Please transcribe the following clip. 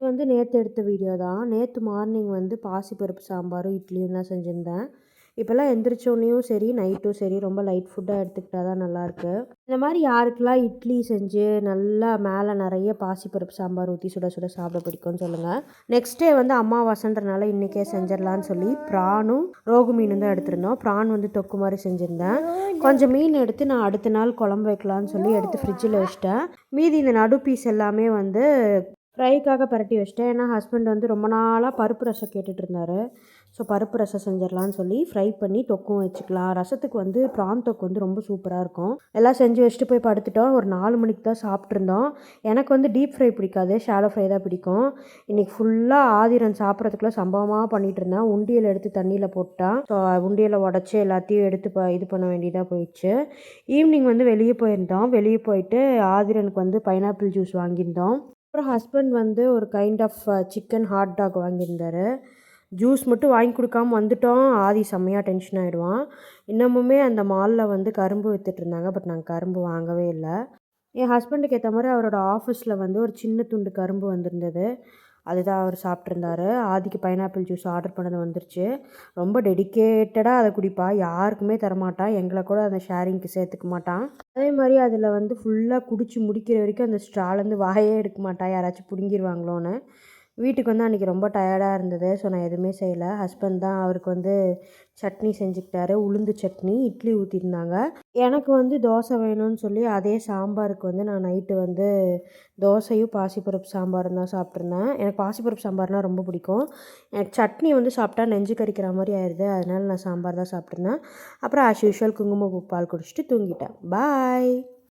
வந்து நேற்று எடுத்த வீடியோ தான். நேற்று மார்னிங் வந்து பாசிப்பருப்பு சாம்பாரும் இட்லியும் தான் செஞ்சுருந்தேன். இப்போல்லாம் எந்திரிச்சோன்னையும் சரி, நைட்டும் சரி ரொம்ப லைட் ஃபுட்டாக எடுத்துக்கிட்டா தான் நல்லாயிருக்கு. இந்த மாதிரி யாருக்கெல்லாம் இட்லி செஞ்சு நல்லா மேலே நிறைய பாசிப்பருப்பு சாம்பார் ஊற்றி சுட சுட சாப்பிட பிடிக்கும்னு சொல்லுங்கள். நெக்ஸ்ட் டே வந்து அமாவாசைன்றனால இன்றைக்கே செஞ்சிடலான்னு சொல்லி ப்ரானும் ரோகு மீனும் தான் எடுத்திருந்தோம். ப்ரான் வந்து தொக்கு மாதிரி செஞ்சுருந்தேன். கொஞ்சம் மீன் எடுத்து நான் அடுத்த நாள் குழம்பு வைக்கலான்னு சொல்லி எடுத்து ஃப்ரிட்ஜில் வச்சிட்டேன். மீதி இந்த நடு பீஸ் எல்லாமே வந்து ஃப்ரைக்காக பரட்டி வச்சிட்டேன். ஏன்னா ஹஸ்பண்ட் வந்து ரொம்ப நாளாக பருப்பு ரசம் கேட்டுட்டு இருந்தார். ஸோ பருப்பு ரசம் செஞ்சிடலான்னு சொல்லி ஃப்ரை பண்ணி தொக்கும் வச்சுக்கலாம். ரசத்துக்கு வந்து ப்ரான் தொக்கு வந்து ரொம்ப சூப்பராக இருக்கும். எல்லாம் செஞ்சு வச்சுட்டு போய் படுத்துட்டோம். ஒரு 4 மணிக்கு தான் சாப்பிட்ருந்தோம். எனக்கு வந்து டீப் ஃப்ரை பிடிக்காது, ஷாலோ ஃப்ரை தான் பிடிக்கும். இன்றைக்கி ஃபுல்லாக ஆதிரன் சாப்பிட்றதுக்குள்ள சம்பவமாக பண்ணிகிட்டு இருந்தேன். உண்டியல் எடுத்து தண்ணியில் போட்டான். ஸோ உண்டியலை உடச்சி எல்லாத்தையும் எடுத்து இது பண்ண வேண்டியதாக போயிடுச்சு. ஈவினிங் வந்து வெளியே போயிருந்தோம். வெளியே போயிட்டு ஆதிரனுக்கு வந்து பைனாப்பிள் ஜூஸ் வாங்கியிருந்தோம். அப்புறம் ஹஸ்பண்ட் வந்து ஒரு kind of chicken hot dog வாங்கியிருந்தார். ஜூஸ் மட்டும் வாங்கி கொடுக்காம வந்துட்டோம். ஆதி செம்மையாக டென்ஷன் ஆகிடுவான். இன்னமுமே அந்த மாலில் வந்து கரும்பு விற்றுட்ருந்தாங்க. பட் நாங்கள் கரும்பு வாங்கவே இல்லை. என் ஹஸ்பண்டுக்கு ஏற்ற மாதிரி அவரோட ஆஃபீஸில் வந்து ஒரு சின்ன துண்டு கரும்பு வந்திருந்தது. அதுதான் அவர் சாப்பிட்ருந்தாரு. ஆதிக்கு பைனாப்பிள் ஜூஸ் ஆர்டர் பண்ணது வந்துருச்சு. ரொம்ப டெடிக்கேட்டடாக அதை குடிப்பான். யாருக்குமே தரமாட்டான். எங்களை கூட அந்த ஷேரிங்க்கு சேர்த்துக்க மாட்டான். அதே மாதிரி அதில் வந்து ஃபுல்லாக குடித்து முடிக்கிற வரைக்கும் அந்த ஸ்ட்ராலேருந்து வாயே எடுக்க மாட்டான். யாராச்சும் பிடுங்கிடுவாங்களோன்னு. வீட்டுக்கு வந்து அன்றைக்கி ரொம்ப டயர்டாக இருந்தது. ஸோ நான் எதுவுமே செய்யலை. ஹஸ்பண்ட் தான் அவருக்கு வந்து சட்னி செஞ்சுக்கிட்டாரு. உளுந்து சட்னி, இட்லி ஊற்றிருந்தாங்க. எனக்கு வந்து தோசை வேணும்னு சொல்லி அதே சாம்பாருக்கு வந்து நான் நைட்டு வந்து தோசையும் பாசிப்பருப்பு சாம்பாரும் தான் சாப்பிட்ருந்தேன். எனக்கு பாசிப்பருப்பு சாம்பார்னால் ரொம்ப பிடிக்கும். எனக்கு சட்னி வந்து சாப்பிட்டா நெஞ்சு கறிக்கிற மாதிரி ஆயிடுது. அதனால நான் சாம்பார் தான் சாப்பிட்ருந்தேன். அப்புறம் ஆஸ் யூஷுவல் குங்குமப்பூ பால் குடிச்சிட்டு தூங்கிட்டேன். பாய்.